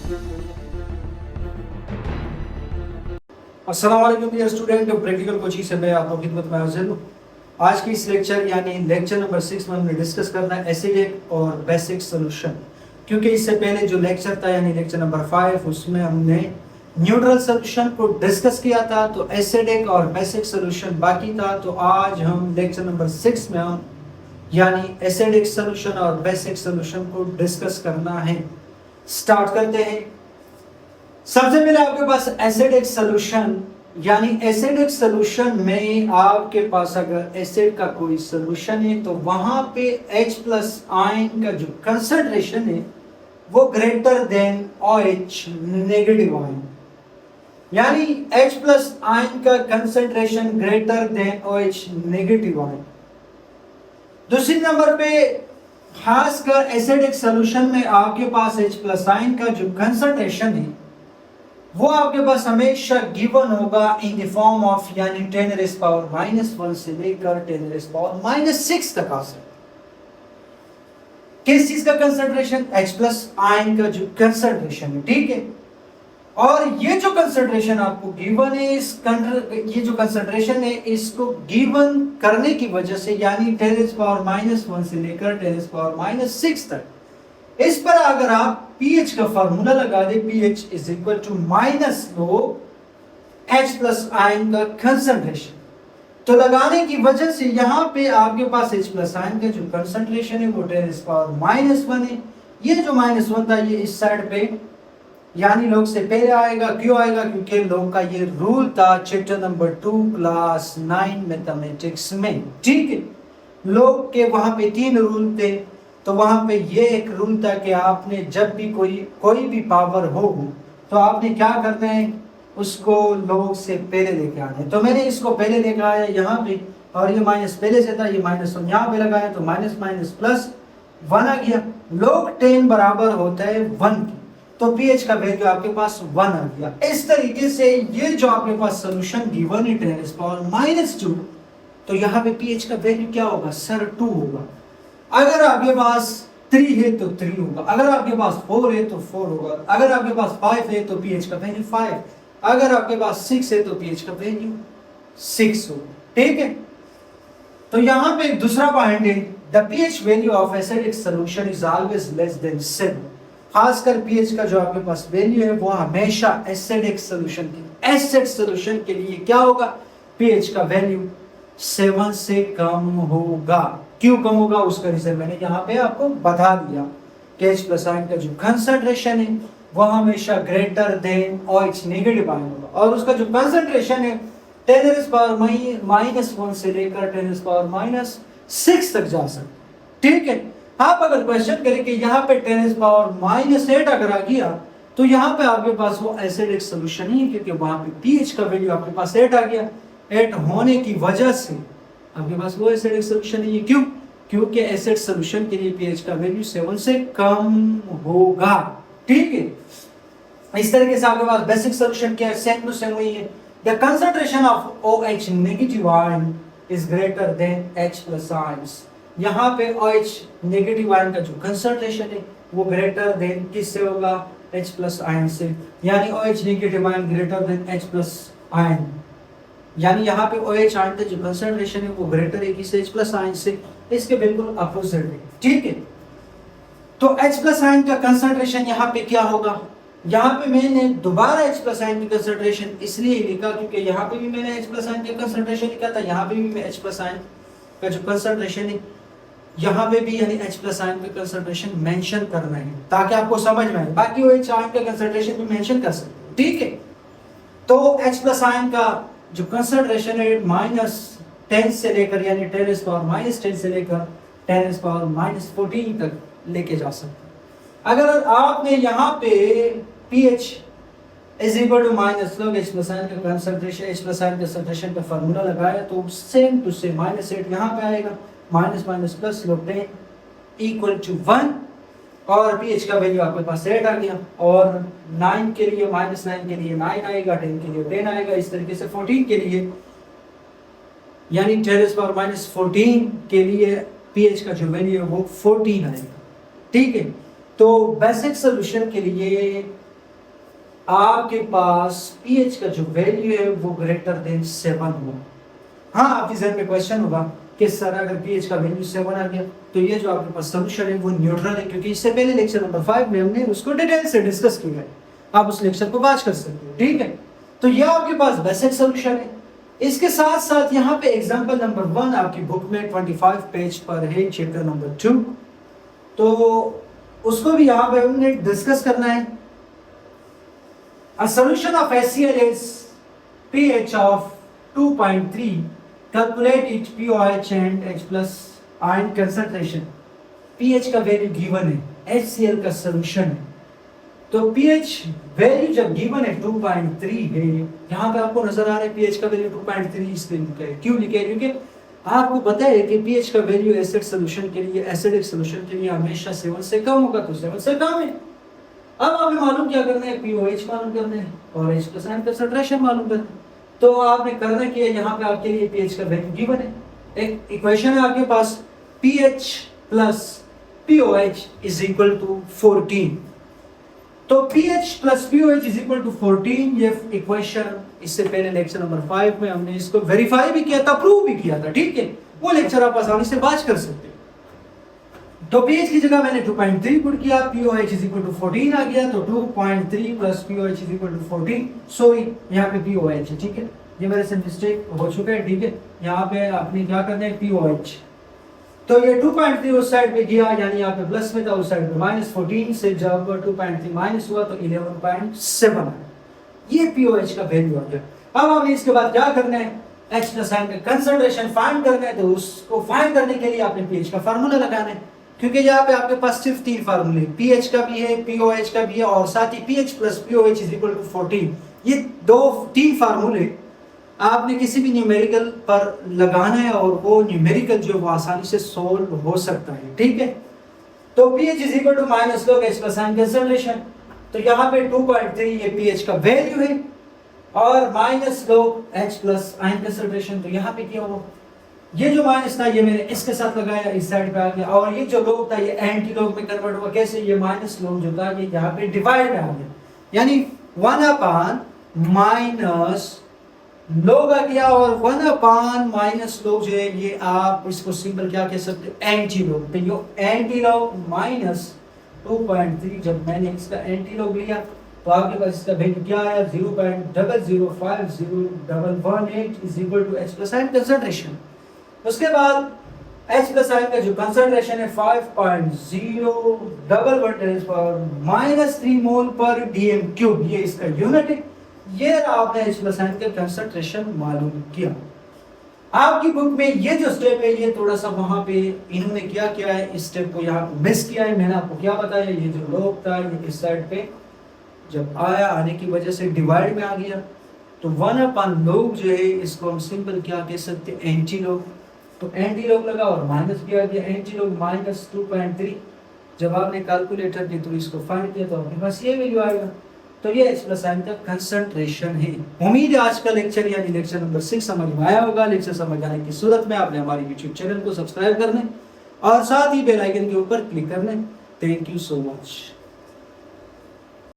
अस्सलाम वालेकुम dear student, practical coaching से मैं आपको खिदमत में हाजिर हूँ। आज की इस लेक्चर यानी लेक्चर नंबर 6 में हमने डिस्कस करना है एसिडिक और बेसिक सोल्यूशन। क्योंकि इससे पहले जो लेक्चर था यानी लेक्चर नंबर 5 उसमें हमने न्यूट्रल सोल्यूशन को डिस्कस किया था, तो एसिडिक और बेसिक सोल्यूशन बाकी था। तो आज हम लेक्चर नंबर 6 में हम यानी एसिडिक सोल्यूशन और बेसिक सोल्यूशन को डिस्कस करना है। स्टार्ट करते हैं। सबसे पहले आपके पास एसिडिक सॉल्यूशन यानी एसिडिक सॉल्यूशन में आपके पास अगर एसिड का कोई सॉल्यूशन है तो वहां पे H प्लस आयन का जो कंसंट्रेशन है वो greater than OH negative ion, यानी H प्लस आयन का concentration greater than OH negative ion. दूसरी नंबर पे खासकर एसिडिक सॉल्यूशन में आपके पास H प्लस आयन का जो कंसंट्रेशन है वो आपके पास हमेशा गिवन होगा इन द फॉर्म ऑफ यानी 10⁻⁻1 से लेकर 10⁻⁻6 तक आ सकता। किस चीज का कंसंट्रेशन? H प्लस आयन का जो कंसंट्रेशन है, ठीक है। और ये जो कंसंट्रेशन आपको गिवन है, ये जो कंसंट्रेशन है इसको गिवन करने की वजह से यानी 10⁻⁻1 से लेकर 10⁻⁻6 तक, इस पर अगर आप pH का फार्मूला लगा दे, pH is equal to minus log H plus ion का कंसंट्रेशन, तो लगाने की वजह से यहाँ पे आपके पास H प्लस आयन का जो कंसंट्रेशन है वो 10⁻⁻1 है। ये जो -1 था ये इस साइड पे यानी लोग से पहले आएगा। क्यों आएगा? क्योंकि लोग का ये रूल था चैप्टर नंबर 2 क्लास 9 मैथमेटिक्स में, ठीक है। लोग के वहां पे 3 रूल थे, तो वहां पे ये एक रूल था कि आपने जब भी कोई भी पावर हो तो आपने क्या करना है, उसको लोग से पहले लेके आना है। तो मैंने इसको पहले लेके आया यहाँ पे, और ये माइनस पहले से था, ये -1 यहाँ पे लगाया तो माइनस माइनस प्लस 1 आ गया। लॉग 10 बराबर होता है 1 की, तो pH का वैल्यू आपके पास 1 आ गया। इस तरीके से ये जो आपके पास सोल्यूशन गिवन है 10⁻⁻2, तो यहाँ पे pH का वैल्यू क्या होगा सर? 2 होगा। अगर आपके पास 3 है तो 3 होगा, अगर आपके पास 4 है तो 4 होगा, अगर आपके पास 5 है तो pH का वैल्यू 5, अगर आपके पास 6 है तो pH का वैल्यू 6 होगा, ठीक है। तो यहाँ पे एक दूसरा पॉइंट है, the pH value of acidic solution is always less than 7। खासकर pH का जो आपके पास वैल्यू है वो हमेशा एसिडिक सॉल्यूशन के एसिड सॉल्यूशन के लिए क्या होगा? pH का वैल्यू 7 से कम होगा। क्यों कम होगा उसका रीजन मैंने यहाँ पे आपको बता दिया कि H प्लस आयन का जो कंसंट्रेशन है वो हमेशा greater than OH negative ion होगा, और उसका जो कंसंट्रेशन है 10⁻⁻1 से लेकर 10⁻⁻6 तक जा सकता, ठीक है। आप अगर क्वेश्चन करें कि यहाँ पे 10⁻⁸ अगर आ गया तो यहाँ पे आपके पास वो एसिडिक सोल्यूशन ही है, क्योंकि वहां पे pH का वैल्यू आपके पास 8 आ गया। 8 होने की वजह से आपके पास वो एसिडिक सोल्यूशन है। क्यों? क्योंकि एसिड सोल्यूशन के लिए pH का वैल्यू 7 से कम होगा, ठीक है। इस तरीके से आपके पास बेसिक सोल्यूशन क्या है? सेम टू सेम वही है। The concentration of OH negative ion is greater than H plus ions. यहाँ पे OH नेगेटिव आयन का जो कंसंट्रेशन है वो ग्रेटर देन किससे होगा? H प्लस आयन से, यानी OH negative ion greater than H plus ion, यानी यहाँ पे OH आयन का जो कंसंट्रेशन है वो ग्रेटर है किससे? H प्लस आयन से। इसके बिल्कुल अपोजिट है, ठीक है। तो H प्लस आयन का कंसंट्रेशन यहाँ पे क्या होगा? यहाँ पे मैंने दोबारा H प्लस आयन की कंसंट्रेशन इसलिए लिखा क्योंकि यहाँ पे भी मैंने H प्लस आयन का कंसंट्रेशन लिखा था, यहाँ पे भी मैं H प्लस आयन का जो कंसंट्रेशन है यहाँ पे भी यानी H प्लस आयन का कंसंट्रेशन मेंशन करना है ताकि आपको समझ में आए। बाकी OH आयन का कंसंट्रेशन भी मेंशन कर सकते, ठीक है। तो H प्लस आयन का जो कंसंट्रेशन है -10 से लेकर यानी 10⁻⁻10 से लेकर 10⁻⁻14 तक लेके जा सकते। अगर आपने यहाँ पे pH is equal to minus log H plus ion का concentration, H plus ion concentration का फार्मूला लगाया तो सेम टू सेम -8 यहाँ पे आएगा, minus minus plus log 10 equal to 1, और pH का वैल्यू आपके पास 8 आ गया। और 9 के लिए -9 के लिए 9 आएगा, 10 के लिए 10 आएगा, इस तरीके से 14 के लिए यानी 10⁻⁻14 के लिए pH का जो वैल्यू है वो 14 आएगा, ठीक है। तो बेसिक सोल्यूशन के लिए आपके पास pH का जो वैल्यू है वो ग्रेटर देन 7 हो। हाँ, आपके जहन में क्वेश्चन होगा कि सर अगर pH का वैल्यू 7 आ गया तो ये जो आपके पास सोल्यूशन है वो न्यूट्रल है, क्योंकि इससे पहले लेक्चर नंबर 5 में हमने उसको डिटेल से डिस्कस किया है। आप उस लेक्चर को वॉच कर सकते हो, ठीक है। तो ये आपके पास बेसिक सोल्यूशन है। इसके साथ साथ यहाँ पे एग्जांपल नंबर 1 आपकी बुक में 25 पेज पर है, चैप्टर नंबर 2, तो उसको भी यहाँ पे हमने डिस्कस करना है। A solution of HCl is pH of 2.3. Calculate its pOH and H plus ion concentration. pH का वैल्यू गिवन है, HCl का सॉल्यूशन है, तो pH वैल्यू जब गिवन है 2.3 है, यहाँ पे आपको नजर आ रहा है pH का वैल्यू 2.3 इसलिए लिखा है। क्यों लिखा है? क्योंकि आपको पता है कि pH का वैल्यू एसिड सॉल्यूशन के लिए, एसिडिक सॉल्यूशन के लिए हमेशा 7 से कम होगा, तो 7 से कम है। अब आपने मालूम क्या करना है, pOH मालूम करना है और H प्लस आयन कंसंट्रेशन मालूम करना है। तो आपने करना क्या है, यहाँ पे आपके लिए pH का वैल्यू गिवन है, एक इक्वेशन है आपके पास, pH plus pOH is equal to 14। तो pH plus pOH is equal to 14, ये इक्वेशन इससे पहले लेक्चर नंबर 5 में हमने इसको वेरीफाई भी किया था, प्रूव भी किया था, ठीक है। वो लेक्चर आप आसानी से वॉच कर सकते हो। तो pH की जगह मैंने 2.3 पुट किया, pOH इज इक्वल टू 14 आ गया, तो 2.3 plus pOH is equal to 14। Sorry, यहाँ पे pOH है, ठीक है, ये मेरे से मिस्टेक हो चुका है, ठीक है। यहाँ पे आपने क्या करना है, pOH, तो ये 2.3 उस साइड पे गया, यानी यहाँ पे प्लस में था, उस साइड पे माइनस 14 से जब 2.3 माइनस हुआ तो 11.7 आया, ये pOH का वैल्यू आ गया। अब हमें इसके बाद क्या करना है, H प्लस आयन का कंसंट्रेशन फाइंड करना है, तो उसको फाइंड करने के लिए आपने pH का फार्मूला लगाना है, क्योंकि यहाँ पे आपके पास सिर्फ 3 फार्मूले, pH का भी है, pOH का भी है और साथ ही pH plus pOH is equal to 14। ये 3 फार्मूले आपने किसी भी न्यूमेरिकल पर लगाना है और वो न्यूमेरिकल जो वो आसानी से सोल्व हो सकता है, ठीक है। तो pH is equal to minus log H plus ion concentration, तो यहाँ पे 2.3 ये pH का वैल्यू है और minus log H plus ion concentration, तो यहाँ पे क्या हुआ, ये जो माइनस था ये मैंने इसके साथ लगाया, इस साइड पे आ गया, और ये जो log था ये एंटी log में कन्वर्ट हुआ। कैसे? ये माइनस log जो था ये यहाँ पे डिवाइड में आ गया, यानी 1 अपान माइनस log आ गया, और 1 अपान माइनस log जो है ये आप इसको सिंपल क्या कह सकते हो, एंटी log। तो ये एंटी log माइनस 2.3, जब मैंने इसका एंटी log लिया तो आपके पास इसका वैल्यू क्या आया, 0.0050118 is equal to H plus ion concentration. उसके बाद H प्लस आयन का जो कंसंट्रेशन है 5.011 मोल पर डीएम क्यूब, ये इसका यूनिट है। ये आपने H प्लस आयन का कंसंट्रेशन मालूम किया। आपकी बुक में ये जो स्टेप है ये थोड़ा सा वहां पे इन्होंने क्या किया है, इस स्टेप को यहाँ मिस किया है। मैंने आपको क्या बताया, ये जो log था ये इस साइड पे जब आया, आने की वजह से डिवाइड में आ गया, तो 1 अपान log जो है इसको हम सिंपल क्या कह सकते हैं, एंटी log। तो एंटी log लगा और माइनस भी आ गया, एंटी log माइनस 2.3। जब आपने कैलकुलेटर के थ्रू इसको फाइंड किया तो आपके पास ये वैल्यू आएगा। तो ये H प्लस आयन का कंसंट्रेशन है। उम्मीद है आज का लेक्चर यानी लेक्चर नंबर 6 समझ में आया होगा। लेक्चर समझ आने की सूरत में आपने हमारे यूट्यूब चैनल को सब्सक्राइब करना और साथ ही बेल आइकन के ऊपर क्लिक करना। Thank you so much.